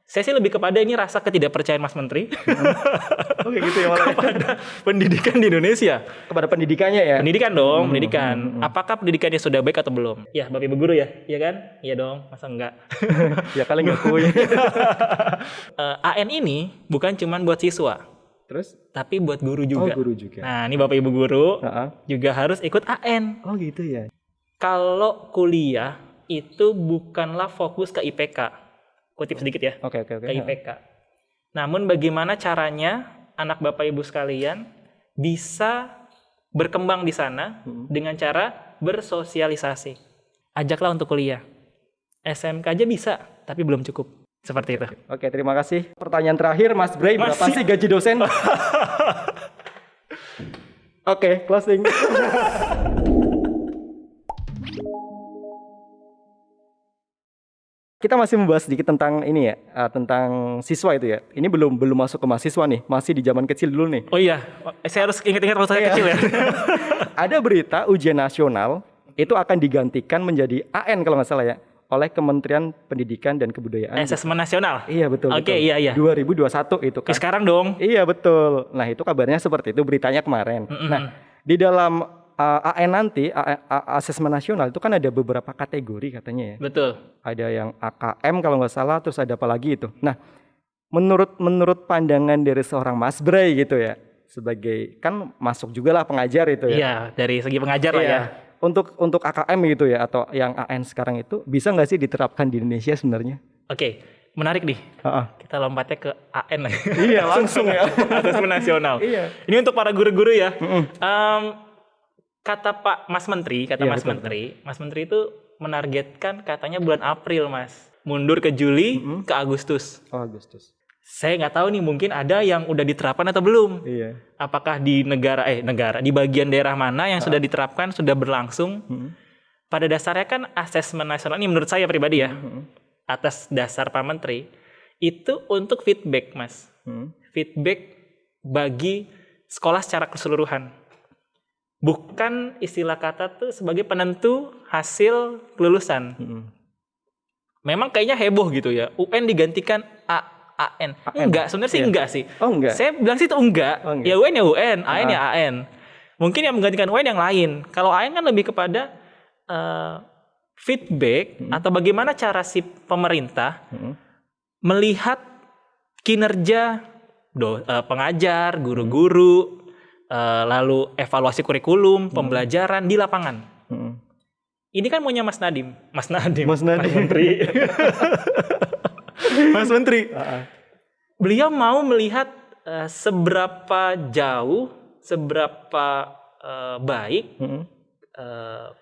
Saya sih lebih kepada ini rasa ketidakpercayaan Mas Menteri Oke gitu ya malah. kepada pendidikan di Indonesia. Kepada pendidikannya ya. Pendidikan dong, pendidikan. Apakah pendidikannya sudah baik atau belum? Ya, Bapak Ibu guru ya, iya kan? Iya dong, masa enggak? Ya kali nggak kuy. AN ini bukan cuma buat siswa, Terus? tapi buat guru Oh juga. guru juga. Nah, ini Bapak Ibu guru Heeh. juga harus ikut AN. Oh gitu ya. Kalau kuliah itu bukanlah fokus ke IPK. Kutip sedikit ya, Oke. ke IPK. Namun bagaimana caranya anak Bapak Ibu sekalian bisa berkembang di sana dengan cara bersosialisasi. Ajaklah untuk kuliah. SMK aja bisa, tapi belum cukup. Seperti itu. Oke, terima kasih. Pertanyaan terakhir Mas Bray, berapa Masih- sih gaji dosen? Oke, closing. Kita masih membahas sedikit tentang ini ya, tentang siswa itu ya. Ini belum masuk ke mahasiswa nih, masih di zaman kecil dulu nih. Oh iya, saya harus ingat-ingat waktu saya kecil ya. Ada berita ujian nasional itu akan digantikan menjadi AN kalau nggak salah ya, oleh Kementerian Pendidikan dan Kebudayaan. Asesmen nasional. Iya betul. Oke, betul. iya. 2021 itu kan. Sekarang dong. Iya betul. Nah itu kabarnya seperti itu beritanya kemarin. Nah di dalam AN nanti asesmen nasional itu kan ada beberapa kategori katanya ya. Betul. Ada yang AKM kalau nggak salah, terus ada apa lagi itu. Nah menurut pandangan dari seorang Mas Bray gitu ya, sebagai kan masuk juga lah pengajar itu ya. Iya, dari segi pengajar lah ya. Untuk AKM gitu ya atau yang AN sekarang itu bisa nggak sih diterapkan di Indonesia sebenarnya? Oke, menarik nih. Kita lompatnya ke AN lagi. Iya langsung ya. Asesmen nasional. Iya. Ini untuk para guru-guru ya. Kata Pak Mas Menteri, Iya, Mas betul. Menteri, Mas Menteri itu menargetkan katanya bulan April, Mas. Mundur ke Juli, ke Agustus. Oh Agustus. Saya nggak tahu nih, mungkin ada yang udah diterapkan atau belum. Iya. Apakah di negara di bagian daerah mana yang sudah diterapkan, sudah berlangsung? Pada dasarnya kan asesmen nasional ini menurut saya pribadi ya, atas dasar Pak Menteri, itu untuk feedback, Mas. Feedback bagi sekolah secara keseluruhan. Bukan istilah kata tuh sebagai penentu hasil kelulusan. Memang kayaknya heboh gitu ya. UN digantikan AN. Enggak, sebenarnya sih enggak sih. Oh enggak. Saya bilang sih itu enggak. Oh, enggak. Ya UN ya UN, AN ya AN. Mungkin yang menggantikan UN yang lain. Kalau AN kan lebih kepada feedback atau bagaimana cara si pemerintah melihat kinerja pengajar, guru-guru, lalu evaluasi kurikulum, pembelajaran di lapangan. Ini kan maunya Mas Nadiem. Mas Menteri. Mas Menteri. Beliau mau melihat seberapa jauh, seberapa baik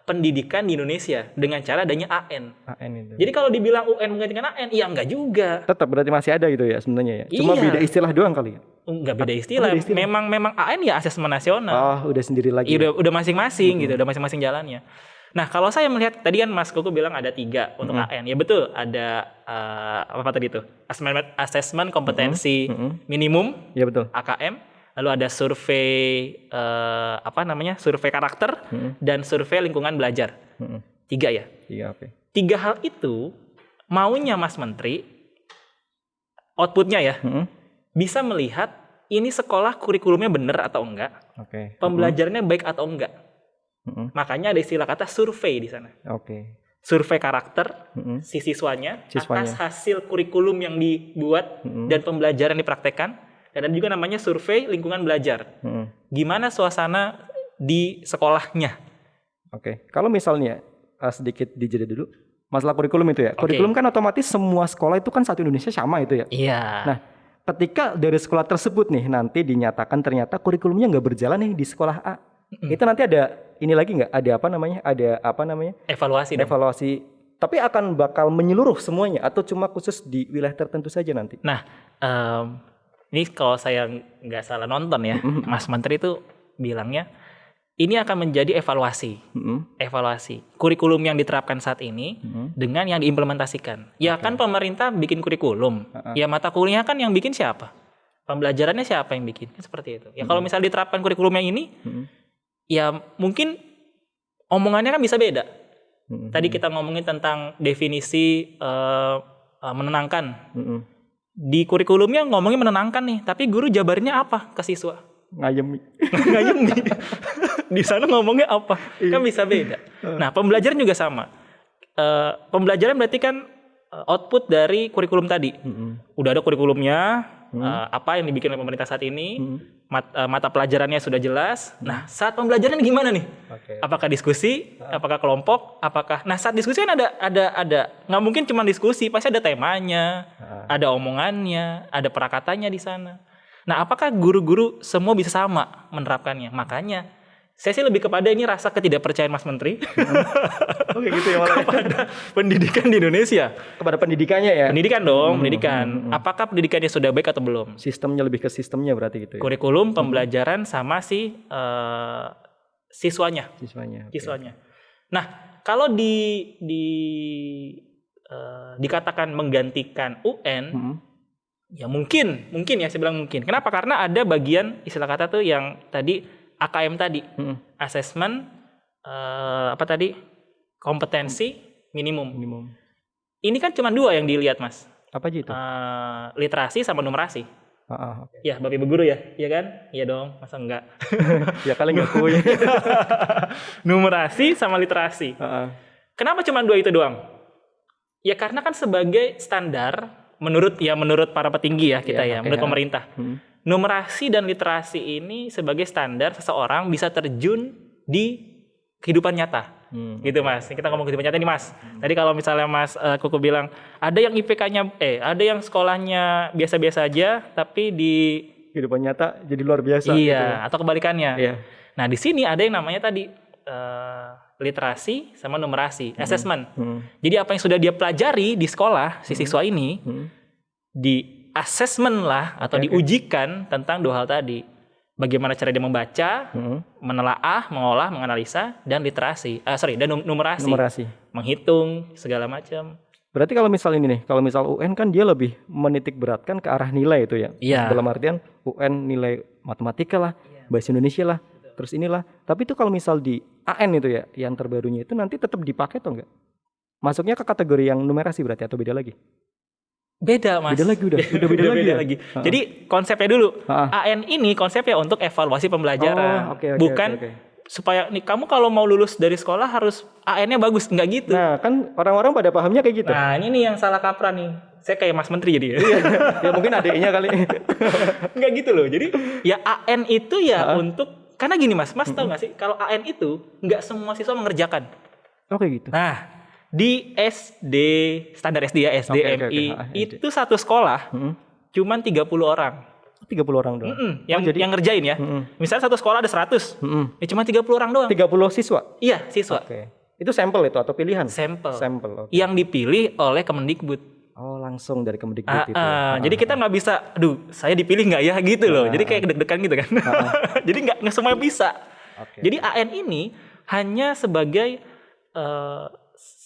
pendidikan di Indonesia dengan cara adanya AN. AN itu. Jadi kalau dibilang UN menggantikan AN, ya enggak juga. Tetap berarti masih ada gitu ya sebenarnya ya. Cuma Iya. beda istilah doang kali ya. Enggak beda istilah. beda istilah. Memang AN ya asesmen nasional. Oh, udah sendiri lagi. Iya, udah masing-masing gitu, udah masing-masing jalannya. Nah, kalau saya melihat tadi kan Mas Koko bilang ada 3 untuk AN. Ya betul, ada apa tadi itu? Asesmen kompetensi minimum, Iya betul. AKM. Lalu ada survei survei karakter dan survei lingkungan belajar. 3 ya. Iya, oke. 3 hal itu maunya Mas Menteri outputnya ya bisa melihat ini sekolah kurikulumnya benar atau enggak, Oke. pembelajarannya baik atau enggak. Makanya ada istilah kata survei di sana. Oke. Survei karakter si siswanya atas hasil kurikulum yang dibuat dan pembelajaran dipraktekkan. Dan ada juga namanya survei lingkungan belajar. Gimana suasana di sekolahnya? Oke. Kalau misalnya sedikit dijeda dulu masalah kurikulum itu ya. Kurikulum kan otomatis semua sekolah itu kan satu Indonesia sama itu ya. Iya. Nah, ketika dari sekolah tersebut nih nanti dinyatakan ternyata kurikulumnya nggak berjalan nih di sekolah A, itu nanti ada ini lagi nggak? Ada apa namanya? Evaluasi. Evaluasi. Tapi akan bakal menyeluruh semuanya atau cuma khusus di wilayah tertentu saja nanti? Nah, ini kalau saya nggak salah nonton ya, Mas Menteri itu bilangnya ini akan menjadi evaluasi, evaluasi kurikulum yang diterapkan saat ini dengan yang diimplementasikan. Ya kan pemerintah bikin kurikulum, ya mata kuliah kan yang bikin siapa? Pembelajarannya siapa yang bikin? Seperti itu. Ya kalau misalnya diterapkan kurikulum yang ini, ya mungkin omongannya kan bisa beda. Tadi kita ngomongin tentang definisi menenangkan. di kurikulumnya ngomongnya menenangkan nih, tapi guru jabarinnya apa ke siswa? Ngayem. Ngayem di sana ngomongnya apa? Kan bisa beda. Nah, pembelajaran juga sama. Pembelajaran berarti kan output dari kurikulum tadi. Udah ada kurikulumnya, apa yang dibikin oleh pemerintah saat ini, mata pelajarannya sudah jelas. Nah, saat pembelajaran gimana nih? Apakah diskusi? Apakah kelompok? Nah, saat diskusi kan ada nggak mungkin cuma diskusi, pasti ada temanya, ada omongannya, ada perakatannya di sana. Nah, apakah guru-guru semua bisa sama menerapkannya? Makanya saya sih lebih kepada ini rasa ketidakpercayaan Mas Menteri Oke gitu ya malah. kepada pendidikan di Indonesia. Kepada pendidikannya ya. Pendidikan dong, pendidikan. Apakah pendidikannya sudah baik atau belum? Sistemnya lebih ke sistemnya berarti gitu ya. Kurikulum, pembelajaran sama siswanya. Siswanya. Siswanya. Nah, kalau dikatakan menggantikan UN, ya mungkin ya saya bilang mungkin. Kenapa? Karena ada bagian istilah kata tuh yang tadi AKM tadi, assessment kompetensi minimum. Ini kan cuma 2 yang dilihat, Mas. Apa aja itu? Literasi sama numerasi. Okay. Ya, Bapak Ibu guru ya, iya kan? Iya dong, masa enggak? Ya kali nggak kuy. Numerasi sama literasi. Kenapa cuma 2 itu doang? Ya karena kan sebagai standar menurut para petinggi ya kita menurut pemerintah. Numerasi dan literasi ini sebagai standar seseorang bisa terjun di kehidupan nyata. Gitu Mas. Kita ngomong kehidupan nyata nih Mas. Tadi kalau misalnya Mas Kuku bilang ada yang IPK-nya ada yang sekolahnya biasa-biasa aja tapi di kehidupan nyata jadi luar biasa. Iya, gitu ya. atau kebalikannya. Iya. Nah, di sini ada yang namanya tadi literasi sama numerasi, assessment. Jadi apa yang sudah dia pelajari di sekolah si siswa ini di assessment lah atau diujikan tentang 2 hal tadi. Bagaimana cara dia membaca, menelaah, mengolah, menganalisa, dan literasi. Dan numerasi. Menghitung segala macam. Berarti kalau misal ini nih, kalau misal UN kan dia lebih menitik beratkan ke arah nilai itu ya. Iya. Dalam artian UN nilai matematika lah, bahasa Indonesia lah, terus inilah. Tapi itu kalau misal di AN itu ya, yang terbarunya itu nanti tetap dipakai atau enggak? Masuknya ke kategori yang numerasi berarti atau beda lagi? Beda Mas. Beda lagi udah beda lagi. Jadi konsepnya dulu, AN ini konsepnya untuk evaluasi pembelajaran. Bukan supaya nih kamu kalau mau lulus dari sekolah harus AN-nya bagus, enggak gitu. Nah, kan orang-orang pada pahamnya kayak gitu. Nah, ini nih yang salah kaprah nih. Saya kayak Mas Menteri jadi ya. Ya mungkin adiknya kali. Enggak gitu loh. Jadi ya AN itu ya untuk karena gini Mas tahu enggak sih kalau AN itu enggak semua siswa mengerjakan. Oke gitu. Nah, di SD, standar SD ya, SD, MI, itu satu sekolah cuman 30 orang. 30 orang doang? Yang ngerjain ya. Misalnya satu sekolah ada 100, ya cuma 30 orang doang. 30 siswa? Iya, siswa. Itu sampel itu atau pilihan? Sampel. Yang dipilih oleh Kemendikbud. Oh, langsung dari Kemendikbud itu. Jadi kita nggak bisa, saya dipilih nggak ya gitu loh. Jadi kayak deg-degan gitu kan. Jadi nggak semuanya bisa. Jadi AN ini hanya sebagai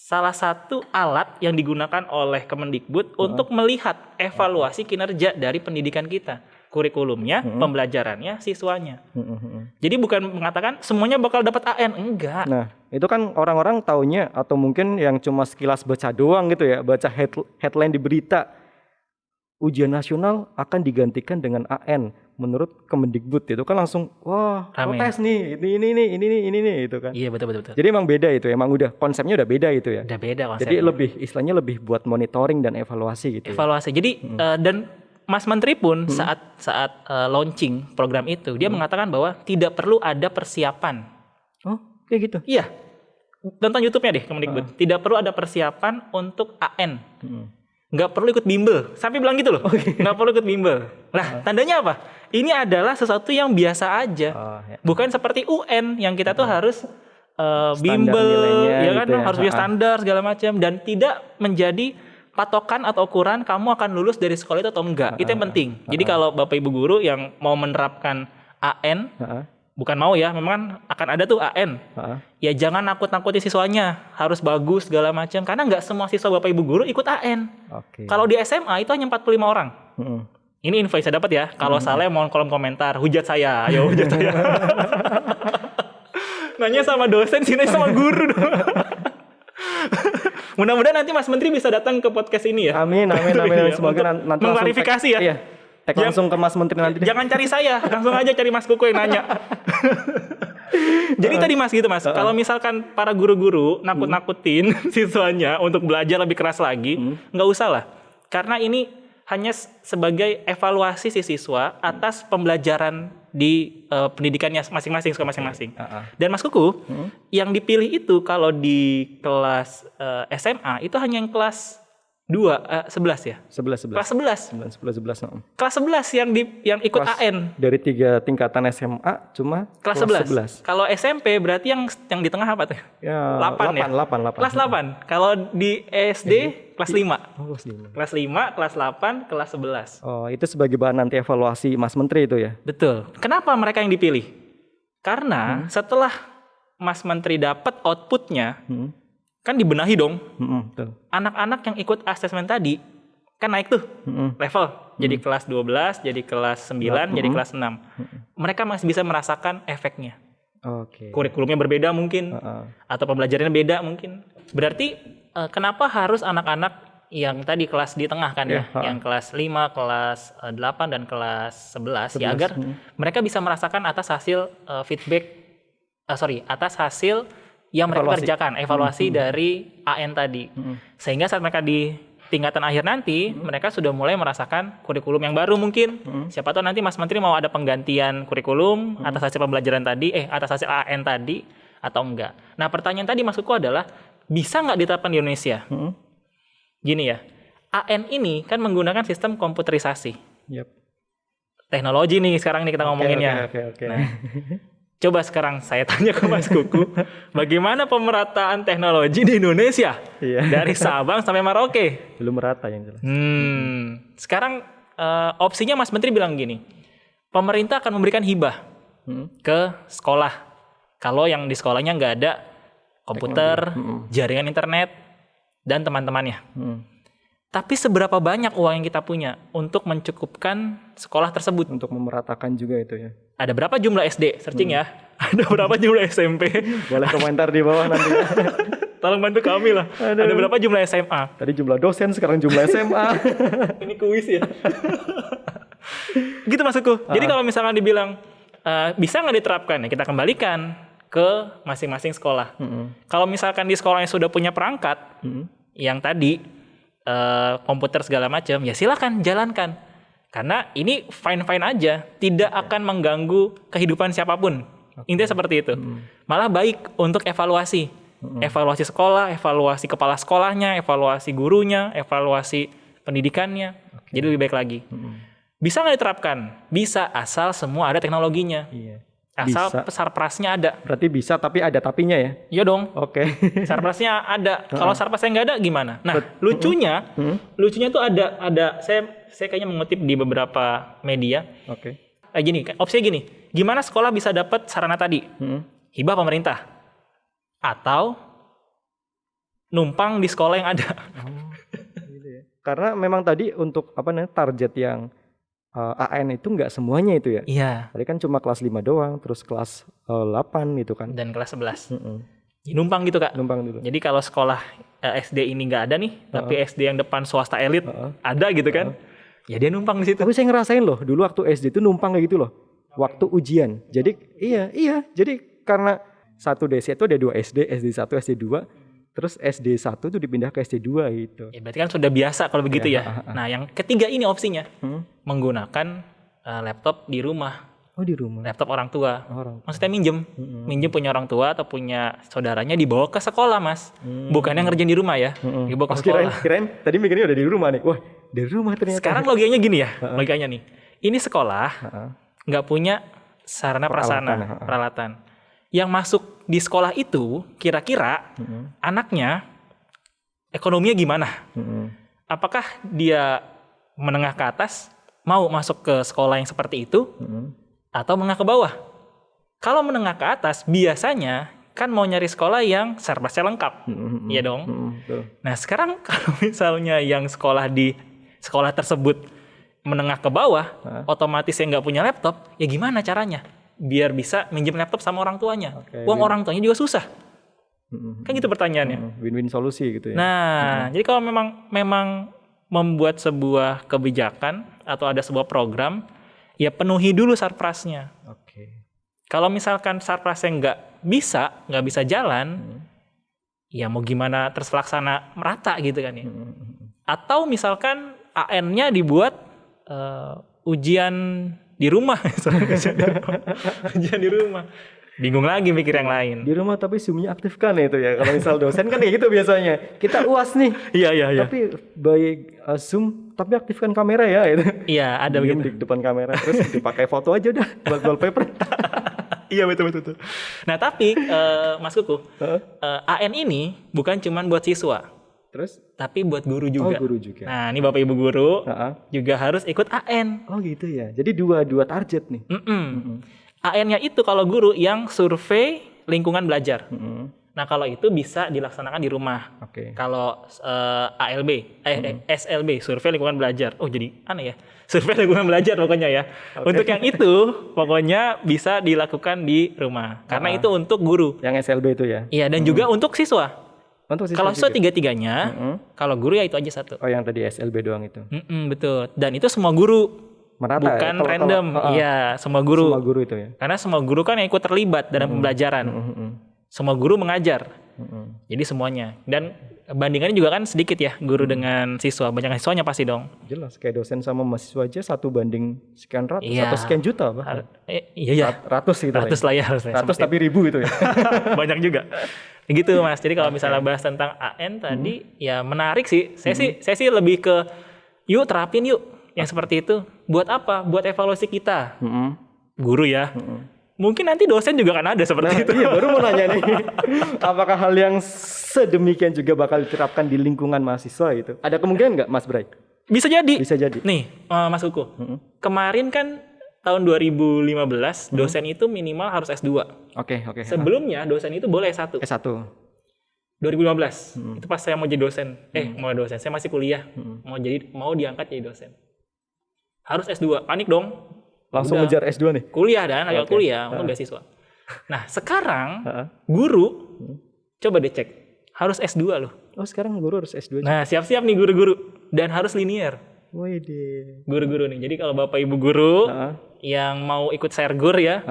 salah satu alat yang digunakan oleh Kemendikbud untuk melihat evaluasi kinerja dari pendidikan kita, kurikulumnya, pembelajarannya, siswanya. Jadi bukan mengatakan semuanya bakal dapat AN, enggak. Nah, itu kan orang-orang taunya atau mungkin yang cuma sekilas baca doang gitu ya, baca headline di berita. Ujian nasional akan digantikan dengan AN menurut Kemendikbud, itu kan langsung wah protes nih ini itu kan. Iya betul. Jadi emang beda itu, emang udah konsepnya udah beda itu ya. Udah beda konsepnya. Jadi istilahnya lebih buat monitoring dan evaluasi gitu. Evaluasi. Jadi dan Mas Menteri pun saat launching program itu dia mengatakan bahwa tidak perlu ada persiapan. Oh kayak gitu? Iya. Tonton YouTube-nya deh Kemendikbud. Tidak perlu ada persiapan untuk AN. Nggak perlu ikut bimbel, sampai bilang gitu loh. Nggak perlu ikut bimbel. Nah, tandanya apa? Ini adalah sesuatu yang biasa aja. Bukan seperti UN yang kita tuh harus bimbel, ya kan, gitu harus punya standar segala macam dan tidak menjadi patokan atau ukuran kamu akan lulus dari sekolah itu atau enggak. Itu yang penting. Jadi kalau Bapak Ibu guru yang mau menerapkan AN, bukan mau ya, memang akan ada tuh AN. Ya jangan nakut-nakuti siswanya, harus bagus segala macam. Karena nggak semua siswa Bapak Ibu guru ikut AN. Kalau di SMA itu hanya 45 orang. Ini info yang saya dapat ya. Kalau salah mohon kolom komentar, hujat saya. Ayo hujat saya. Nanya sama dosen, sini sama guru. Mudah-mudahan nanti Mas Menteri bisa datang ke podcast ini ya. Amin. Iya, Semoga untuk nanti mengklarifikasi ya. Iya. Tag langsung ke Mas Menteri nanti deh. Jangan cari saya, langsung aja cari Mas Kuku yang nanya. Jadi tadi Mas gitu Mas, kalau misalkan para guru-guru nakut-nakutin siswanya untuk belajar lebih keras lagi, nggak usah lah. Karena ini hanya sebagai evaluasi si siswa atas pembelajaran di pendidikannya masing-masing, sekolah masing-masing. Dan Mas Kuku, yang dipilih itu kalau di kelas SMA itu hanya yang kelas 11 ya? 11. Kelas 11. 11. Kelas 11 yang ikut Kelas AN. Dari 3 tingkatan SMA cuma Kelas 11. Kalau SMP berarti yang di tengah apa tuh? Ya, 8 ya? 8. Kelas 8. Kalau di SD kelas 5. Oh, kelas 5. Kelas 5, kelas 8, kelas 11. Oh, itu sebagai bahan nanti evaluasi Mas Menteri itu ya? Betul. Kenapa mereka yang dipilih? Karena setelah Mas Menteri dapat outputnya, kan dibenahi dong. Betul. Anak-anak yang ikut asesmen tadi kan naik tuh level. Jadi kelas 12, jadi kelas 9, jadi kelas 6. Mereka masih bisa merasakan efeknya. Oke. Kurikulumnya berbeda mungkin, atau pembelajarannya beda mungkin. Berarti kenapa harus anak-anak yang tadi kelas di tengah kan ya, yang kelas 5, kelas 8 dan kelas 11 ya, agar mereka bisa merasakan atas hasil atas hasil yang mereka kerjakan, evaluasi dari AN tadi. Sehingga saat mereka di tingkatan akhir nanti, mereka sudah mulai merasakan kurikulum yang baru mungkin. Siapa tahu nanti Mas Menteri mau ada penggantian kurikulum atas hasil pembelajaran tadi, atas hasil AN tadi, atau enggak. Nah pertanyaan tadi Mas Kuku adalah, bisa nggak diterapkan di Indonesia? Gini ya, AN ini kan menggunakan sistem komputerisasi. Teknologi nih sekarang nih kita ngomonginnya. Oke. Nah, coba sekarang saya tanya ke Mas Kuku, bagaimana pemerataan teknologi di Indonesia? Dari Sabang sampai Merauke. Belum merata yang jelas. Sekarang opsinya Mas Menteri bilang gini, pemerintah akan memberikan hibah ke sekolah. Kalau yang di sekolahnya nggak ada komputer, jaringan internet, dan teman-temannya. Tapi seberapa banyak uang yang kita punya untuk mencukupkan sekolah tersebut? Untuk memeratakan juga itu ya. Ada berapa jumlah SD? Searching ya. Ada berapa jumlah SMP? Boleh komentar di bawah nanti. Tolong bantu kami lah. Ada berapa jumlah SMA? Tadi jumlah dosen, sekarang jumlah SMA. Ini kuis ya. Gitu maksudku. Jadi kalau misalkan dibilang bisa nggak diterapkan, ya kita kembalikan ke masing-masing sekolah. Kalau misalkan di sekolah yang sudah punya perangkat, yang tadi komputer segala macam, ya silakan jalankan. Karena ini fine-fine aja, tidak akan mengganggu kehidupan siapapun. Intinya seperti itu. Malah baik untuk evaluasi. Evaluasi sekolah, evaluasi kepala sekolahnya, evaluasi gurunya, evaluasi pendidikannya. Jadi lebih baik lagi. Bisa nggak diterapkan? Bisa, asal semua ada teknologinya. Asal sarprasnya ada. Berarti bisa, tapi ada tapinya ya? Iya dong. Oke. Sarprasnya ada. Kalau sarprasnya nggak ada gimana? Nah, lucunya tuh ada. Saya kayaknya mengutip di beberapa media. Oke. Gini, opsinya gini. Gimana sekolah bisa dapat sarana tadi? Hibah pemerintah. Atau numpang di sekolah yang ada. Gitu ya. Karena memang tadi untuk target yang AN itu nggak semuanya itu ya. Iya. Tadi kan cuma kelas 5 doang, terus kelas 8 gitu kan. Dan kelas 11. Numpang gitu Kak. Numpang dulu. Jadi kalau sekolah SD ini nggak ada nih, tapi SD yang depan swasta elit ada gitu kan. Ya dia numpang di situ. Tapi saya ngerasain loh, dulu waktu SD itu numpang kayak gitu loh. Waktu ujian. Jadi iya. Jadi karena satu desa itu ada 2 SD, SD 1, SD 2. Terus SD 1 tuh dipindah ke SD 2 gitu. Ya berarti kan sudah biasa kalau begitu ya. Nah yang ketiga ini opsinya. Menggunakan laptop di rumah. Oh di rumah. Laptop orang tua. Maksudnya minjem. Minjem punya orang tua atau punya saudaranya dibawa ke sekolah Mas. Bukan yang ngerjain di rumah ya. Dibawa ke sekolah. Kirain tadi mikirnya udah di rumah nih. Wah dari rumah ternyata. Sekarang logikanya gini ya. Logikanya nih. Ini sekolah nggak punya sarana prasarana peralatan. Yang masuk di sekolah itu kira-kira anaknya ekonominya gimana? Apakah dia menengah ke atas mau masuk ke sekolah yang seperti itu atau menengah ke bawah? Kalau menengah ke atas biasanya kan mau nyari sekolah yang serba lengkap. Iya dong. Nah sekarang kalau misalnya yang sekolah di sekolah tersebut menengah ke bawah, otomatis yang nggak punya laptop, ya gimana caranya? Biar bisa minjem laptop sama orang tuanya. Uang orang tuanya juga susah. Kan gitu pertanyaannya. Win-win solusi gitu ya. Nah, jadi kalau memang membuat sebuah kebijakan atau ada sebuah program, ya penuhi dulu sarprasnya. Oke. Kalau misalkan sarprasnya nggak bisa jalan, ya mau gimana terlaksana merata gitu kan ya. Atau misalkan AN-nya dibuat ujian di rumah. Ujian di rumah. Bingung lagi mikir yang lain. Di rumah tapi Zoom-nya aktifkan ya itu ya. Kalau misal dosen kan kayak gitu biasanya. Kita UAS nih. Iya. Tapi by Zoom tapi aktifkan kamera ya itu. Iya, ada Diem begitu. di depan kamera terus dipakai foto aja udah buat wallpaper. Iya betul. Nah tapi Mas Kuku, AN ini bukan cuman buat siswa, Terus? tapi buat guru juga. Oh, guru juga. Nah ini Bapak Ibu guru juga harus ikut AN. Oh gitu ya. Jadi dua target nih. AN-nya itu kalau guru yang survei lingkungan belajar. Nah kalau itu bisa dilaksanakan di rumah. Oke. Kalau SLB, survei lingkungan belajar. Oh jadi aneh ya. Survei lingkungan belajar pokoknya ya. Untuk yang itu pokoknya bisa dilakukan di rumah. Karena itu untuk guru. Yang SLB itu ya. Iya dan juga untuk siswa. Untuk siswa Kalau siswa juga? tiga-tiganya, kalau guru ya itu aja satu. Oh yang tadi SLB doang itu. Betul. Dan itu semua guru. Merata Bukan ya? random. Iya, semua guru. Semua guru itu ya. Karena semua guru kan yang ikut terlibat dalam pembelajaran. Semua guru mengajar. Jadi semuanya. Dan bandingannya juga kan sedikit ya, guru dengan siswa. Banyak siswanya pasti dong. Jelas kayak dosen sama mahasiswa aja 1 banding sekian ratus Iya. atau sekian juta apa? Iya. Ratus gitu Ratus lah ya. Ratus tapi ribu itu ya. Banyak juga. Gitu Mas. Jadi kalau misalnya bahas tentang AN tadi, ya menarik sih. Saya sih lebih ke, yuk terapin yuk. Yang seperti itu. Buat apa? Buat evaluasi kita. Guru ya. Mungkin nanti dosen juga kan ada seperti itu. Iya, baru mau nanya nih. Apakah hal yang sedemikian juga bakal diterapkan di lingkungan mahasiswa itu? Ada kemungkinan nggak, Mas Bray? Bisa jadi. Bisa jadi. Nih, Mas Kuku. Kemarin kan tahun 2015 dosen itu minimal harus S2. Oke. Sebelumnya dosen itu boleh S1. S1. 2015. Itu pas saya mau jadi dosen. Mau dosen. Saya masih kuliah. Mau diangkat jadi dosen. Harus S2. Panik dong. Langsung ngejar S2 nih. Kuliah dan agak kuliah untuk beasiswa. Nah, sekarang guru coba deh cek. Harus S2 loh. Oh, sekarang guru harus S2. Nah, siap-siap nih guru-guru dan harus linear. Widih. Guru-guru nih. Jadi kalau Bapak Ibu guru yang mau ikut sergur ya,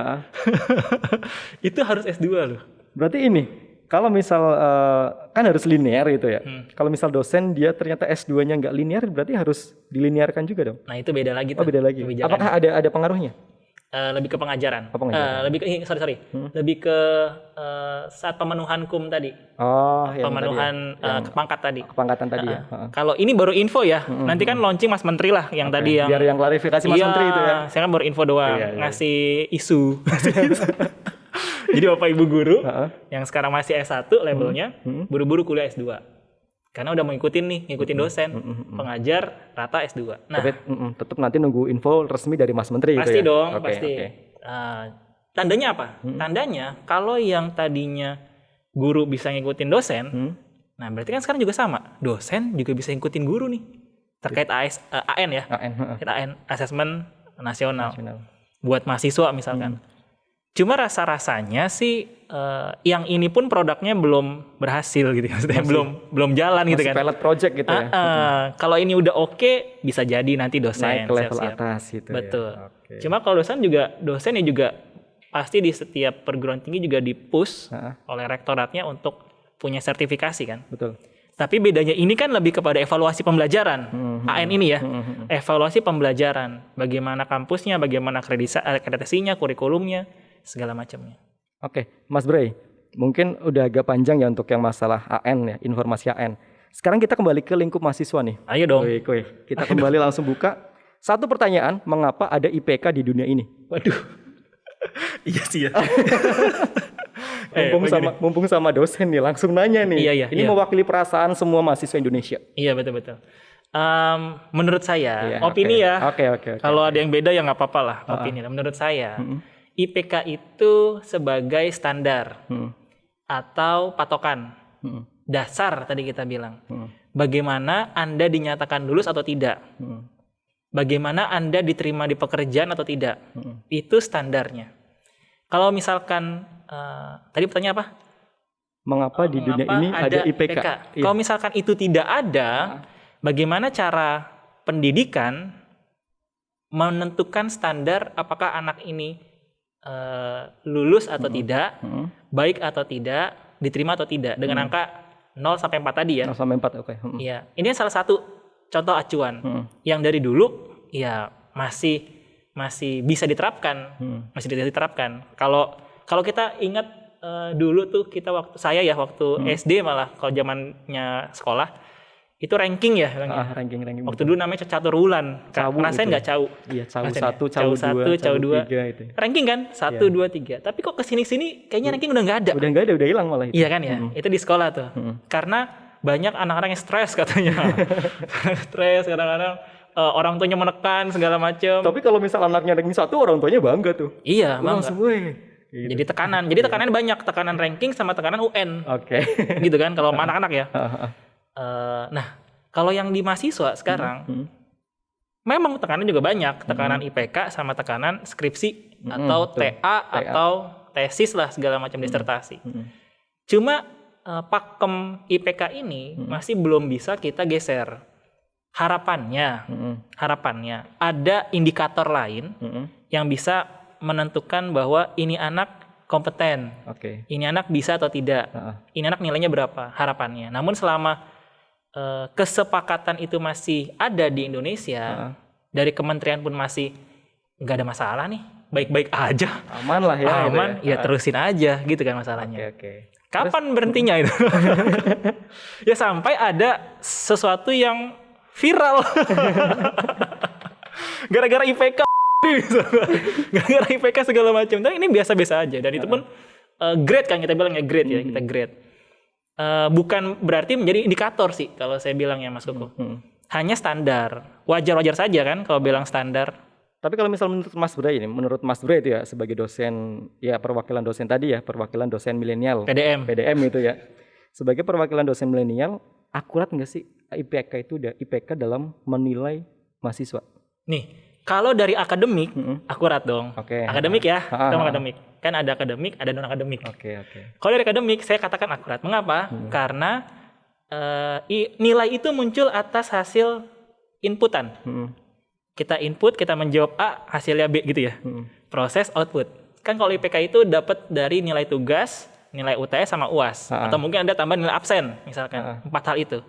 itu harus S2 loh. Berarti ini, kalau misal kan harus linear gitu ya. Kalau misal dosen dia ternyata S2-nya nggak linear, berarti harus dilinearkan juga dong. Nah itu beda lagi Oh tuh. beda lagi. kebijakan. Apakah ada pengaruhnya? Lebih ke pengajaran. Pengajaran. Lebih ke sorry. Lebih ke saat pemenuhan KUM tadi. Oh, yang Pemenuhan tadi ya. pangkat tadi. Kepangkatan tadi ya. Kalau ini baru info ya. Nanti kan launching Mas Menteri lah yang tadi yang. Biar yang klarifikasi Mas Menteri itu ya. Saya kan baru info doang, Iya. ngasih isu. Jadi Bapak Ibu guru yang sekarang masih S1 levelnya, buru-buru kuliah S2. Karena udah mau ngikutin dosen, pengajar rata S2. Nah, Tapi tetap nanti nunggu info resmi dari Mas Menteri pasti itu ya. dong, Oke, pasti. oke. Tandanya apa? Tandanya kalau yang tadinya guru bisa ngikutin dosen, nah berarti kan sekarang juga sama. Dosen juga bisa ngikutin guru nih. Terkait AN ya. Terkait AN, Asesmen Nasional. Buat mahasiswa misalkan. Cuma rasa-rasanya sih yang ini pun produknya belum berhasil gitu. Maksudnya belum jalan gitu kan. Pilot project gitu ya. Kalau ini udah oke, bisa jadi nanti dosen. Naik ke level siap-siap. atas gitu Betul. ya. Oke. Cuma kalau dosen ya juga pasti di setiap perguruan tinggi juga di-push oleh rektoratnya untuk punya sertifikasi kan. Betul. Tapi bedanya ini kan lebih kepada evaluasi pembelajaran. AN ini ya. Evaluasi pembelajaran. Bagaimana kampusnya, bagaimana akreditasinya, kurikulumnya, segala macamnya. Oke, Mas Bray, mungkin udah agak panjang ya untuk yang masalah AN ya, informasi AN. Sekarang kita kembali ke lingkup mahasiswa nih. Ayo dong. Kita kembali langsung buka. Satu pertanyaan, mengapa ada IPK di dunia ini? Waduh. Iya sih ya. Mumpung sama dosen nih, langsung nanya nih. Iya. Ini mewakili perasaan semua mahasiswa Indonesia. Iya betul. Menurut saya, Iya, opini ya. Oke. Kalau ada yang beda ya nggak apa-apa lah. Opini. Menurut saya, IPK itu sebagai standar atau patokan dasar tadi kita bilang. Bagaimana Anda dinyatakan lulus atau tidak? Bagaimana Anda diterima di pekerjaan atau tidak? Itu standarnya. Kalau misalkan tadi pertanyaan apa? mengapa di dunia Mengapa ini ada IPK. Iya. Kalau misalkan itu tidak ada, bagaimana cara pendidikan menentukan standar apakah anak ini lulus atau tidak, baik atau tidak, diterima atau tidak dengan angka 0 sampai 4 tadi ya. 0 sampai 4, oke. Iya, ini salah satu contoh acuan yang dari dulu ya masih bisa diterapkan, masih bisa diterapkan. Kalau kita ingat dulu tuh kita waktu SD malah kalau zamannya sekolah itu ranking ya, ranking. waktu dulu namanya catur wulan. Rasain nggak cau? Iya, cau Rasain 1, ya? Cau 2 itu. Ranking kan 1, 2, 3. Tapi kok kesini kayaknya ranking udah nggak ada. Udah nggak ada, udah hilang malah itu. Iya kan ya, itu di sekolah tuh. Karena banyak anak-anak yang stres katanya. Stres kadang-kadang orang tuanya menekan segala macam. Tapi kalau misal anaknya ranking 1, orang tuanya bangga tuh. Iya, bangga. Langsung gitu. Jadi tekanannya banyak, tekanan ranking sama tekanan UN. Oke. Gitu kan kalau anak-anak ya. Nah, kalau yang di mahasiswa sekarang memang tekanan juga banyak, tekanan IPK sama tekanan skripsi atau TA atau tesis lah segala macam disertasi. Cuma pakem IPK ini masih belum bisa kita geser. Harapannya ada indikator lain yang bisa menentukan bahwa ini anak kompeten, ini anak bisa atau tidak, ini anak nilainya berapa, harapannya. Namun selama kesepakatan itu masih ada di Indonesia, dari kementerian pun masih nggak ada masalah nih, baik-baik aja, aman lah ya, aman ya, terusin aja gitu kan masalahnya. Kapan berhentinya itu? Ya sampai ada sesuatu yang viral gara-gara IPK gara-gara IPK segala macam. Tapi ini biasa-biasa aja, dan itu pun grade kan kita bilang ya, grade ya, kita grade. Bukan berarti menjadi indikator sih kalau saya bilang ya Mas Koko. Hanya standar. Wajar-wajar saja kan kalau bilang standar. Tapi kalau misal menurut Mas Bray itu ya sebagai dosen, ya perwakilan dosen tadi ya, perwakilan dosen milenial. PDM itu ya. Sebagai perwakilan dosen milenial, akurat nggak sih IPK dalam menilai mahasiswa? Nih, kalau dari akademik, akurat dong. Akademik ya, akademik. Kan ada akademik, ada non-akademik. Kalau dari akademik, saya katakan akurat. Mengapa? Karena nilai itu muncul atas hasil inputan. Kita input, kita menjawab A, hasilnya B gitu ya. Proses output. Kan kalau IPK itu dapat dari nilai tugas, nilai UTS sama UAS. Atau mungkin ada tambahan nilai absen, misalkan. 4 hal itu.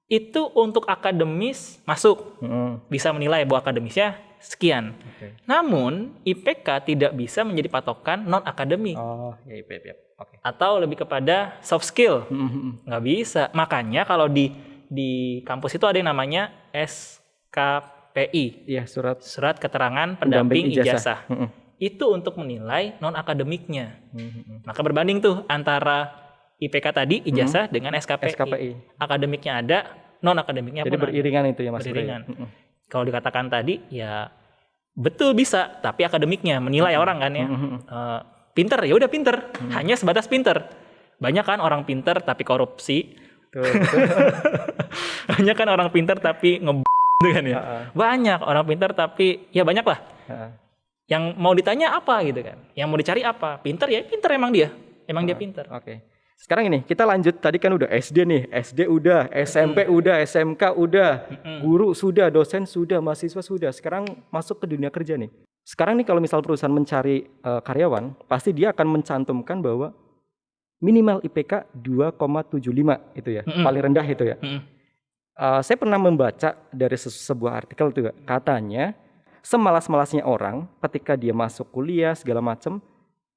Itu untuk akademis masuk, bisa menilai bahwa akademisnya sekian. Namun IPK tidak bisa menjadi patokan non akademik. Atau lebih kepada soft skill, nggak bisa. Makanya kalau di kampus itu ada yang namanya SKPI, ya, surat keterangan pendamping ijazah. Itu untuk menilai non akademiknya. Maka berbanding tuh antara IPK tadi, ijazah dengan SKPI. Akademiknya ada, non akademiknya pun ada. Jadi beriringan itu ya Mas. Beriringan. Kalau dikatakan tadi ya betul bisa, tapi akademiknya menilai orang kan ya. Pinter ya udah pinter, hanya sebatas pinter. Banyak kan orang pinter tapi korupsi. Banyak kan orang pinter tapi kan ya. Banyak orang pinter tapi ya banyak lah. Yang mau ditanya apa gitu kan? Yang mau dicari apa? Pinter ya pinter, emang dia pinter. Sekarang ini kita lanjut, tadi kan udah SD nih, SD udah, SMP udah, SMK udah, guru sudah, dosen sudah, mahasiswa sudah. Sekarang masuk ke dunia kerja nih. Sekarang nih kalau misal perusahaan mencari karyawan, pasti dia akan mencantumkan bahwa minimal IPK 2,75 itu ya, paling rendah itu ya. Saya pernah membaca dari sebuah artikel tuh, katanya semalas-malasnya orang ketika dia masuk kuliah segala macam,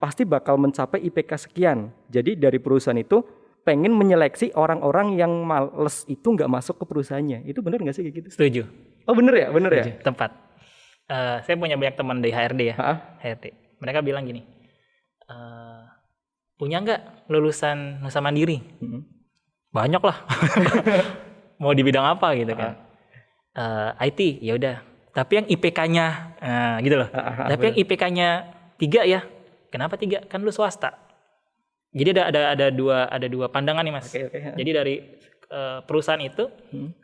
pasti bakal mencapai IPK sekian. Jadi dari perusahaan itu pengen menyeleksi orang-orang yang males itu nggak masuk ke perusahaannya. Itu benar nggak sih kayak gitu? Setuju. Oh benar ya? Tepat. Saya punya banyak teman di HRD ya. HRD. Mereka bilang gini, punya nggak lulusan Nusa Mandiri? Banyak lah. Mau di bidang apa gitu kan? IT, ya udah. Tapi yang IPK-nya, gitu loh. Tapi yang IPK-nya 3 ya. Kenapa 3? Kan lu swasta. Jadi ada dua pandangan nih Mas. Jadi dari perusahaan itu,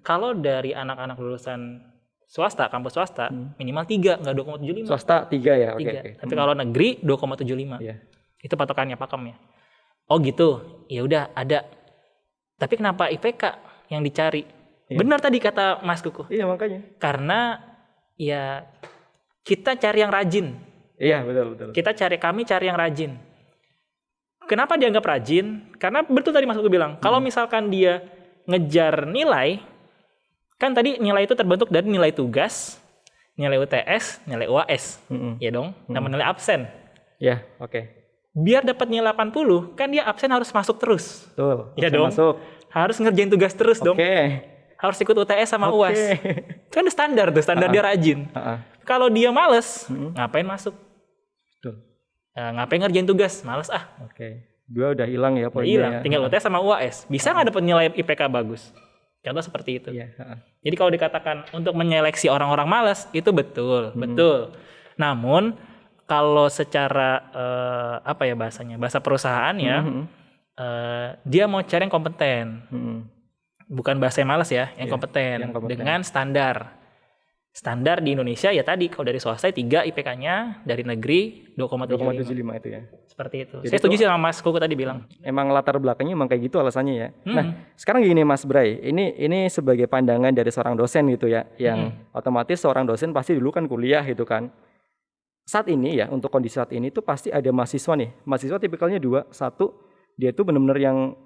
kalau dari anak-anak lulusan swasta, kampus swasta, minimal 3, nggak 2,75. Swasta 3 ya. 3. Tapi kalau negeri 2,75. Itu patokannya, pakemnya. Oh gitu, ya udah ada. Tapi kenapa IPK yang dicari? Benar tadi kata Mas Kuku. Iya makanya. Karena ya kita cari yang rajin. Iya betul. Kami cari yang rajin. Kenapa dianggap rajin? Karena betul tadi Mas Kuku bilang, kalau misalkan dia ngejar nilai, kan tadi nilai itu terbentuk dari nilai tugas, nilai UTS, nilai UAS, ya dong, nama nilai absen. Ya, oke. Biar dapat nilai 80, kan dia absen harus masuk terus. Betul. Ya dong. Masuk. Harus ngerjain tugas terus dong. Oke. Harus ikut UTS sama UAS. Itu kan standar tuh, standar dia rajin. Kalau dia males, ngapain masuk? Betul. Ngapain ngerjain tugas? Males ah. Oke. Dua udah hilang ya poinnya. Hilang, tinggal UTS sama UAS. Bisa nggak dapat nilai IPK bagus? Contoh seperti itu. Iya. Jadi kalau dikatakan untuk menyeleksi orang-orang malas, itu betul. Namun kalau secara apa ya bahasanya, bahasa perusahaan ya, dia mau cari yang kompeten. Bukan bahasa yang malas ya, yang kompeten. Dengan standar. Standar di Indonesia ya tadi, kalau dari swasta 3 IPK-nya, dari negeri 2,75 itu ya. Seperti itu. Jadi saya setuju sih sama Mas Kuku tadi bilang. Emang latar belakangnya emang kayak gitu alasannya ya. Nah, sekarang gini Mas Bray, ini sebagai pandangan dari seorang dosen gitu ya, yang otomatis seorang dosen pasti dulu kan kuliah gitu kan. Saat ini ya, untuk kondisi saat ini tuh pasti ada mahasiswa nih. Mahasiswa tipikalnya 2. 1, dia tuh benar-benar yang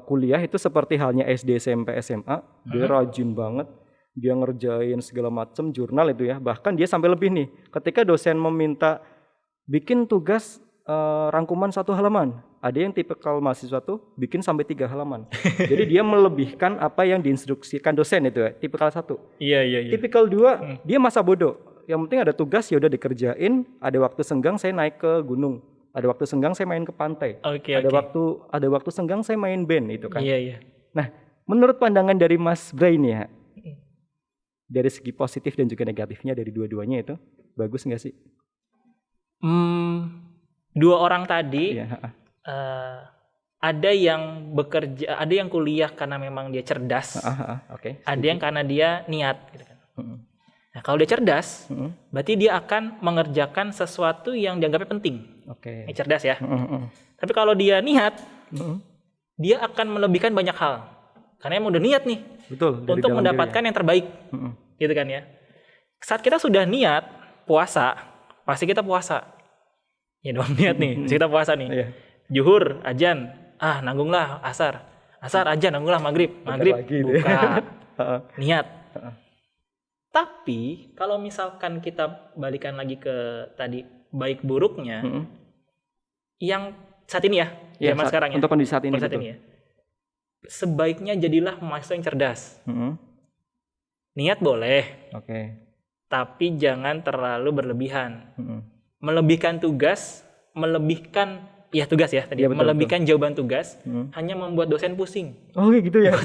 kuliah itu seperti halnya SD, SMP, SMA, dia rajin banget. Dia ngerjain segala macam jurnal itu ya. Bahkan dia sampai lebih nih. Ketika dosen meminta bikin tugas rangkuman 1 halaman, ada yang tipikal mahasiswa tuh bikin sampai 3 halaman. Jadi dia melebihkan apa yang diinstruksikan dosen itu ya. Tipikal 1. Iya. Tipikal 2, dia masa bodoh. Yang penting ada tugas ya udah dikerjain. Ada waktu senggang saya naik ke gunung. Ada waktu senggang saya main ke pantai. Ada waktu senggang saya main band itu kan. Iya. Nah, menurut pandangan dari Mas Bray nih ya, dari segi positif dan juga negatifnya dari dua-duanya itu bagus nggak sih? 2 orang tadi ada yang bekerja, ada yang kuliah karena memang dia cerdas, ada yang karena dia niat. Gitu kan. Nah kalau dia cerdas, berarti dia akan mengerjakan sesuatu yang dianggapnya penting. Ini cerdas ya. Tapi kalau dia niat, dia akan melebihkan banyak hal. Karena emang udah niat nih. Betul, untuk mendapatkan yang terbaik. Gitu kan ya. Saat kita sudah niat puasa, pasti kita puasa. Ya dong niat nih, pasti kita puasa nih. Zuhur, ajan, nanggunglah asar. Asar, ajan, nanggunglah maghrib. Maghrib, buka. Niat. Tapi kalau misalkan kita balikan lagi ke tadi baik buruknya, yang saat ini ya, zaman sekarang ya. Untuk kondisi saat ini. Ya. Sebaiknya jadilah mahasiswa yang cerdas. Niat boleh, tapi jangan terlalu berlebihan. Melebihkan tugas, melebihkan tugas ya tadi, melebihkan jawaban tugas, hanya membuat dosen pusing. Oh gitu ya.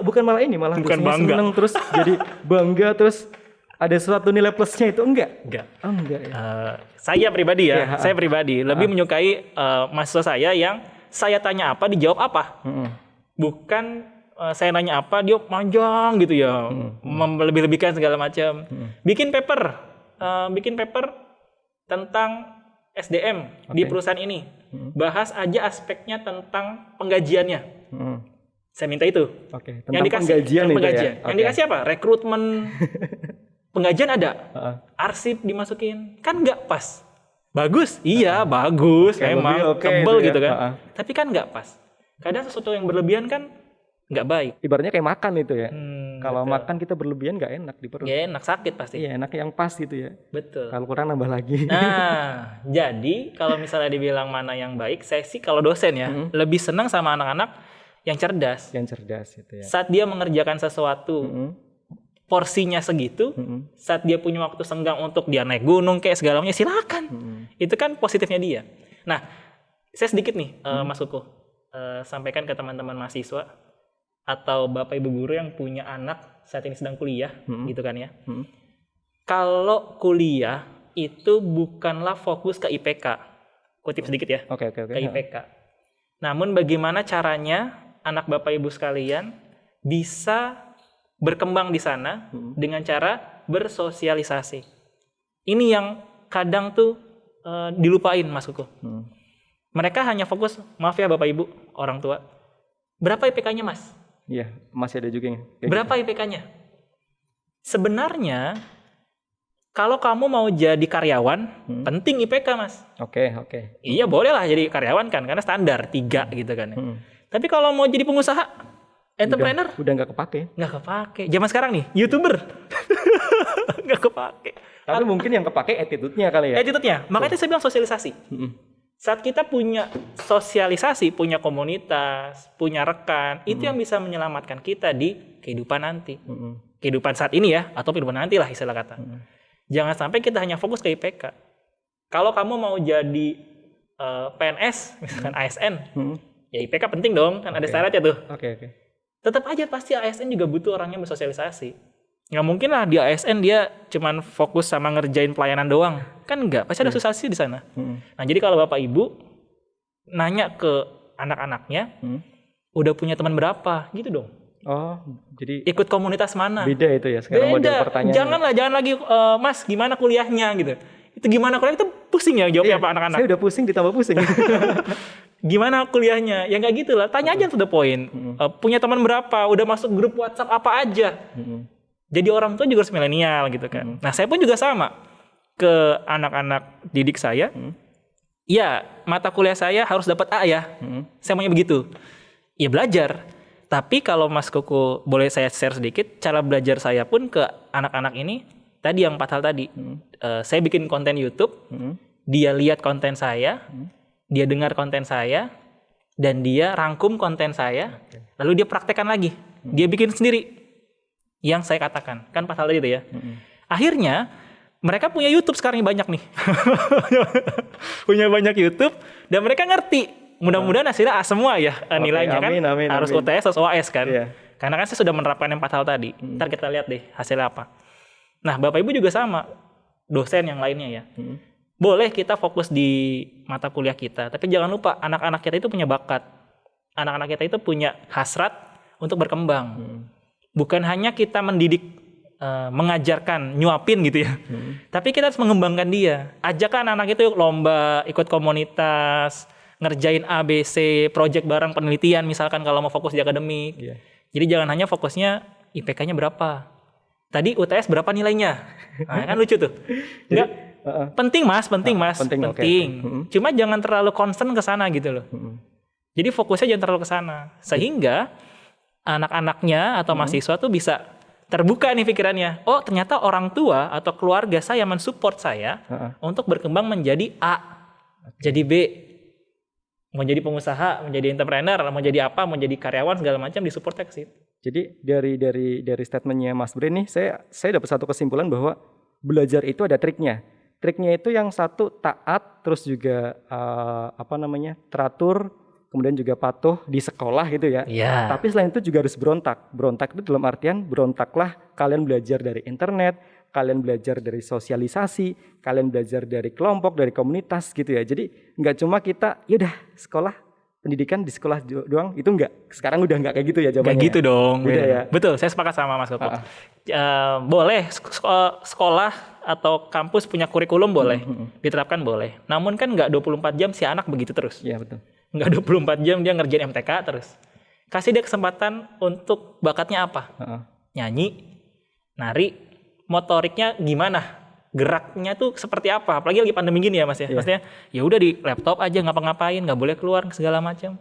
Bukan malah ini, malah bukan bangga. Seneng terus jadi bangga terus ada suatu nilai plusnya itu enggak? Oh, enggak ya. Saya pribadi lebih menyukai mahasiswa saya yang saya tanya apa dijawab apa. Bukan saya nanya apa dia panjang gitu ya, lebih-lebihkan segala macam. Bikin paper tentang SDM di perusahaan ini. Bahas aja aspeknya tentang penggajiannya. Saya minta itu. Yang dikasih penggajian. Yang dikasih apa? Rekrutmen. Penggajian ada. Arsip dimasukin. Kan nggak pas. Bagus? Iya, bagus. Emang tebel gitu kan. Tapi kan nggak pas. Kadang sesuatu yang berlebihan kan nggak baik. Ibaratnya kayak makan itu ya. Kalau makan kita berlebihan nggak enak di perut. Nggak enak, sakit pasti. Iya, enak yang pas gitu ya. Betul. Kalau kurang nambah lagi. Nah, jadi kalau misalnya dibilang mana yang baik, saya sih kalau dosen ya lebih senang sama anak-anak yang cerdas. Yang cerdas itu ya. Saat dia mengerjakan sesuatu, porsinya segitu, saat dia punya waktu senggang untuk dia naik gunung kayak segala macam, silakan. Itu kan positifnya dia. Nah, saya sedikit nih, Mas Kuku, sampaikan ke teman-teman mahasiswa atau bapak ibu guru yang punya anak saat ini sedang kuliah, gitu kan ya. Kalau kuliah itu bukanlah fokus ke IPK, kutip sedikit ya, ke IPK. Namun bagaimana caranya anak bapak ibu sekalian bisa berkembang di sana dengan cara bersosialisasi. Ini yang kadang tuh dilupain Mas Kuku. Mereka hanya fokus, maaf ya Bapak Ibu, orang tua. Berapa IPK-nya Mas? Iya, masih ada juga yang kayak Berapa IPK-nya? Sebenarnya kalau kamu mau jadi karyawan, penting IPK Mas. Oke. Iya boleh lah jadi karyawan kan, karena standar 3 gitu kan. Tapi kalau mau jadi pengusaha, entrepreneur, Udah nggak kepake. nggak kepake. Zaman sekarang nih, YouTuber, nggak kepake. Tapi mungkin yang kepake attitude-nya kali ya. Attitude-nya, makanya saya bilang sosialisasi. Saat kita punya sosialisasi, punya komunitas, punya rekan, itu yang bisa menyelamatkan kita di kehidupan nanti. Kehidupan saat ini ya, atau kehidupan nanti lah istilah kata. Jangan sampai kita hanya fokus ke IPK. Kalau kamu mau jadi PNS, misalkan ASN, ya IPK penting dong, kan ada syaratnya tuh. Oke. Tetap aja pasti ASN juga butuh orang yang bersosialisasi. Nggak mungkin lah di ASN dia cuman fokus sama ngerjain pelayanan doang. Kan enggak, pasti ada sosialisasi di sana. Nah jadi kalau Bapak Ibu nanya ke anak-anaknya, udah punya teman berapa? Gitu dong. Oh, jadi Ikut komunitas mana? beda itu ya sekarang model pertanyaan. Jangan lagi Mas gimana kuliahnya gitu. Itu gimana kuliah itu pusing ya jawabnya apa anak-anak. Saya udah pusing ditambah pusing. Gimana kuliahnya? Ya nggak gitu lah. Tanya aja to the point. Punya teman berapa? Udah masuk grup WhatsApp apa aja? Jadi orang tua juga harus milenial gitu kan. Nah saya pun juga sama ke anak-anak didik saya. Ya mata kuliah saya harus dapat A ya. Saya maunya begitu. Ya belajar. Tapi kalau Mas Kuku boleh saya share sedikit, cara belajar saya pun ke anak-anak ini, tadi yang 4 hal tadi. Saya bikin konten YouTube, dia lihat konten saya, dia dengar konten saya, dan dia rangkum konten saya, lalu dia praktekkan lagi. Dia bikin sendiri yang saya katakan. Kan 4 hal tadi itu ya. Akhirnya, mereka punya YouTube sekarang yang banyak nih. Punya banyak YouTube, dan mereka ngerti. Mudah-mudahan hasilnya A semua ya nilainya kan. Amin, harus amin. UTS atau UAS kan. Iya. Karena kan saya sudah menerapkan yang 4 hal tadi. Ntar kita lihat deh hasilnya apa. Nah Bapak Ibu juga sama. Dosen yang lainnya ya. Boleh kita fokus di mata kuliah kita. Tapi jangan lupa anak-anak kita itu punya bakat. Anak-anak kita itu punya hasrat untuk berkembang. Bukan hanya kita mendidik, mengajarkan, nyuapin gitu ya. Tapi kita harus mengembangkan dia. Ajakkan anak itu lomba, ikut komunitas, ngerjain A, B, C, project bareng penelitian misalkan kalau mau fokus di akademik. Jadi jangan hanya fokusnya IPK-nya berapa. Tadi UTS berapa nilainya? Nah, kan lucu tuh. Enggak, penting Mas. Penting. Okay. Cuma jangan terlalu concern ke sana gitu loh. Jadi fokusnya jangan terlalu ke sana. Sehingga anak-anaknya atau mahasiswa tuh bisa terbuka nih pikirannya. Oh, ternyata orang tua atau keluarga saya mensupport saya untuk berkembang menjadi A, jadi B. Mau jadi pengusaha, mau jadi entrepreneur, mau jadi apa, mau jadi karyawan segala macam disupport ke situ. Jadi dari statementnya Mas Bre nih, saya dapat satu kesimpulan bahwa belajar itu ada triknya. Triknya itu yang satu taat, terus juga teratur, kemudian juga patuh di sekolah gitu ya. Iya. Tapi selain itu juga harus berontak. Berontak itu dalam artian berontaklah kalian belajar dari internet, kalian belajar dari sosialisasi, kalian belajar dari kelompok, dari komunitas gitu ya. Jadi nggak cuma kita, yaudah sekolah, pendidikan di sekolah doang, itu nggak. Sekarang udah nggak kayak gitu ya jawabannya. Nggak gitu dong. Udah ya. Betul, saya sepakat sama Mas Koko. Boleh sekolah atau kampus punya kurikulum boleh, diterapkan boleh. Namun kan nggak 24 jam si anak begitu terus. Iya betul. Nggak 24 jam dia ngerjain MTK terus. Kasih dia kesempatan untuk bakatnya apa? Nyanyi, nari, motoriknya gimana? Geraknya tuh seperti apa? Apalagi lagi pandemi gini ya Mas ya. Maksudnya ya udah di laptop aja ngapa-ngapain, nggak boleh keluar segala macam.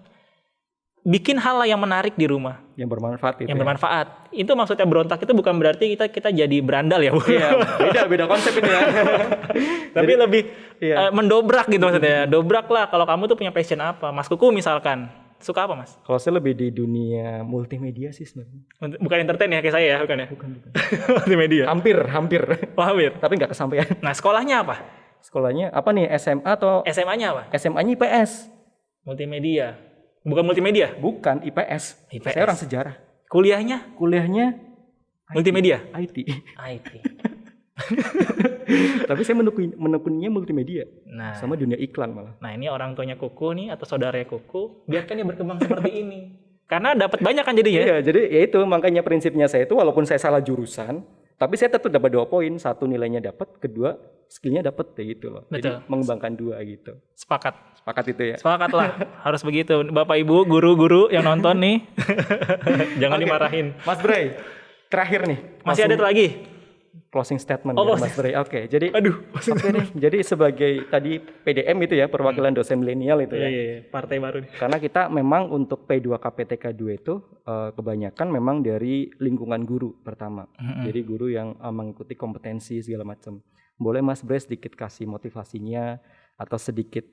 Bikin hal yang menarik di rumah. Yang bermanfaat itu. Yang bermanfaat. Itu maksudnya berontak itu bukan berarti kita jadi berandal ya. Iya, beda konsep ini ya. Tapi lebih mendobrak gitu maksudnya. Dobrak lah kalau kamu tuh punya passion apa. Mas Kuku misalkan suka apa Mas? Kalau saya lebih di dunia multimedia sih sebenarnya. Bukan entertain ya kayak saya ya, bukan ya? Bukan. Multimedia. Hampir. Oh, hampir. Tapi nggak kesampaian. Nah, sekolahnya apa? Sekolahnya apa nih? SMA atau SMA-nya apa? SMA-nya IPS. Multimedia. Bukan multimedia? Bukan IPS. IPS. Saya orang sejarah. Kuliahnya? Kuliahnya Multimedia. IT. IT. Tapi saya menekuninya multimedia. Nah, sama dunia iklan malah. Nah, ini orang tuanya Kuku nih atau saudaranya Kuku, biarkan dia berkembang seperti ini. Karena dapat banyak kan jadinya. Iya, jadi ya itu makanya prinsipnya saya itu walaupun saya salah jurusan, tapi saya tetap dapat 2 poin. 1 nilainya dapat, kedua skillnya dapet ya gitu loh. Betul. Jadi mengembangkan dua gitu. Sepakat itu ya. Sepakat lah, harus begitu. Bapak Ibu, guru-guru yang nonton nih, jangan Oke. dimarahin. Mas Bray, terakhir nih. Masih ada lagi? Closing statement Oh, dari Mas Bray. Oke, jadi Aduh, oke deh. Jadi sebagai tadi PDM itu ya, perwakilan dosen milenial itu ya. Iya, partai baru nih. Karena kita memang untuk P2KPTK 2 itu kebanyakan memang dari lingkungan guru pertama. Jadi guru yang mengikuti kompetensi segala macam. Boleh Mas Bray sedikit kasih motivasinya atau sedikit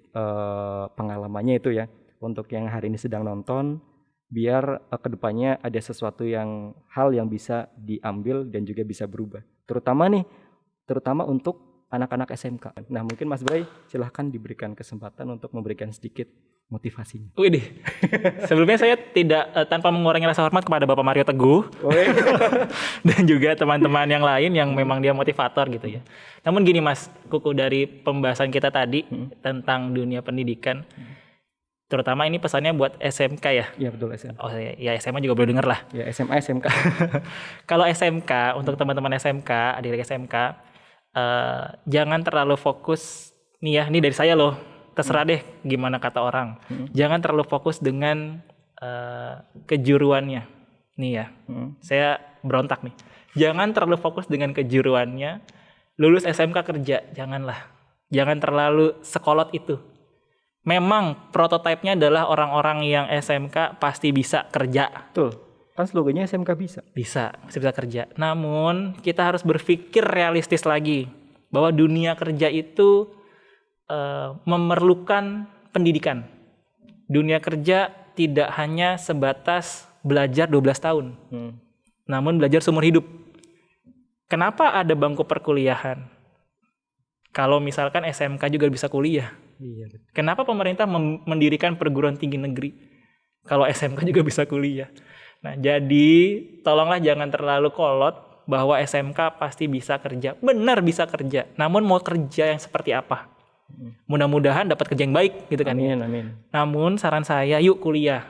pengalamannya itu ya untuk yang hari ini sedang nonton, biar kedepannya ada sesuatu hal yang bisa diambil dan juga bisa berubah. Terutama untuk anak-anak SMK. Nah mungkin Mas Bray silahkan diberikan kesempatan untuk memberikan sedikit motivasinya. Widih, sebelumnya saya tidak tanpa mengurangi rasa hormat kepada Bapak Mario Teguh dan juga teman-teman yang lain yang memang dia motivator gitu ya. Namun gini Mas Kuku, dari pembahasan kita tadi tentang dunia pendidikan, terutama ini pesannya buat SMK ya. Iya betul SMK. Oh ya SMA juga boleh denger lah. Ya SMA SMK. Kalau SMK, untuk teman-teman SMK, adik-adik SMK, jangan terlalu fokus nih ya, ini dari saya loh, terserah deh gimana kata orang. Jangan terlalu fokus dengan kejuruannya. Nih ya, saya berontak nih. Jangan terlalu fokus dengan kejuruannya, lulus SMK kerja, janganlah. Jangan terlalu sekolot itu. Memang prototipenya adalah orang-orang yang SMK pasti bisa kerja. Betul. Kan slogannya SMK bisa. Bisa kerja. Namun kita harus berpikir realistis lagi bahwa dunia kerja itu memerlukan pendidikan. Dunia kerja tidak hanya sebatas belajar 12 tahun. Namun belajar seumur hidup. Kenapa ada bangku perkuliahan? Kalau misalkan SMK juga bisa kuliah. Iya. Kenapa pemerintah mendirikan perguruan tinggi negeri? Kalau SMK juga bisa kuliah. Nah, jadi tolonglah jangan terlalu kolot bahwa SMK pasti bisa kerja. Benar bisa kerja. Namun mau kerja yang seperti apa? Mudah-mudahan dapat kerja yang baik gitu kan. Amin. Namun saran saya yuk kuliah.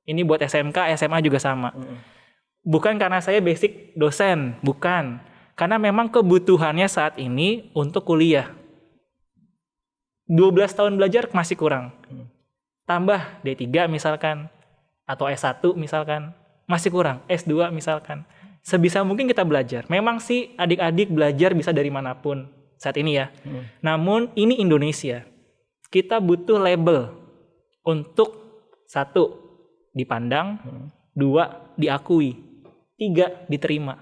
Ini buat SMK, SMA juga sama. Bukan karena saya basic dosen, bukan. Karena memang kebutuhannya saat ini untuk kuliah. 12 tahun belajar masih kurang. Tambah D3 misalkan, atau S1 misalkan, masih kurang. S2 misalkan. Sebisa mungkin kita belajar. Memang sih adik-adik belajar bisa dari manapun saat ini ya. Namun ini Indonesia. Kita butuh label untuk 1, dipandang, 2, diakui, 3, diterima.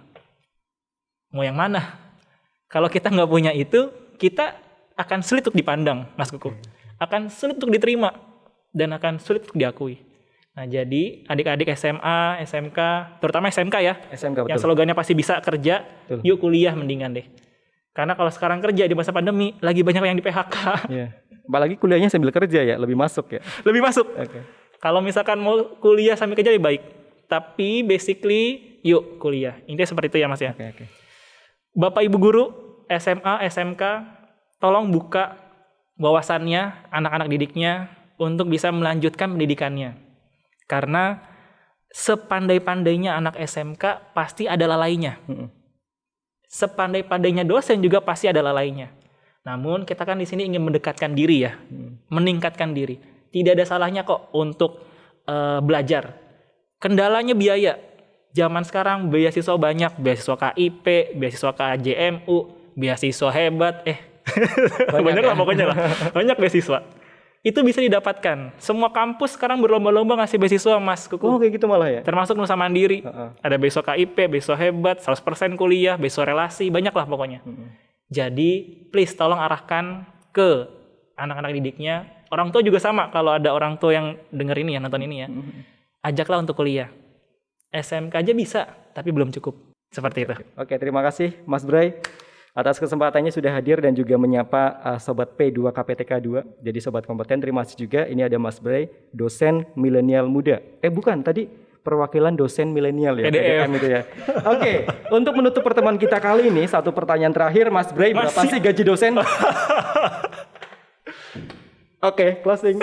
Mau yang mana? Kalau kita nggak punya itu, kita akan sulit untuk dipandang, Mas Kuku. Akan sulit untuk diterima dan akan sulit untuk diakui. Nah, jadi adik-adik SMA, SMK, terutama SMK ya, SMK betul. yang slogannya pasti bisa kerja, Betul. yuk kuliah mendingan deh. Karena kalau sekarang kerja di masa pandemi, lagi banyak yang di PHK. Iya. Apalagi kuliahnya sambil kerja ya, lebih masuk ya. Lebih masuk. Oke. Kalau misalkan mau kuliah sambil kerja lebih baik. Tapi basically, yuk kuliah. Intinya seperti itu ya Mas ya. Oke. Bapak Ibu guru, SMA, SMK, tolong buka wawasannya, anak-anak didiknya untuk bisa melanjutkan pendidikannya. Karena sepandai-pandainya anak SMK pasti ada lalainya. Sepandai-pandainya dosen juga pasti ada lalainya. Namun kita kan di sini ingin mendekatkan diri ya, meningkatkan diri. Tidak ada salahnya kok untuk belajar. Kendalanya biaya. Zaman sekarang beasiswa banyak, beasiswa KIP, beasiswa KJMU, beasiswa hebat, banyak lah pokoknya lah, banyak beasiswa. Itu bisa didapatkan. Semua kampus sekarang berlomba-lomba ngasih beasiswa Mas Kuku. Oh kayak gitu malah ya? Termasuk Nusa Mandiri. Ada beasiswa KIP, beasiswa hebat, 100% kuliah, beasiswa relasi, banyak lah pokoknya. Jadi please tolong arahkan ke anak-anak didiknya. Orang tua juga sama, kalau ada orang tua yang denger ini ya, nonton ini ya. Ajaklah untuk kuliah. SMK aja bisa, tapi belum cukup. Seperti itu. Oke, terima kasih Mas Bray atas kesempatannya sudah hadir dan juga menyapa Sobat P2 KPTK 2. Jadi Sobat Kompeten, terima kasih juga. Ini ada Mas Bray, dosen milenial muda. Bukan, tadi perwakilan dosen milenial ya. PDM itu ya. Oke, untuk menutup pertemuan kita kali ini, satu pertanyaan terakhir Mas Bray, berapa sih gaji dosen? Oke, closing.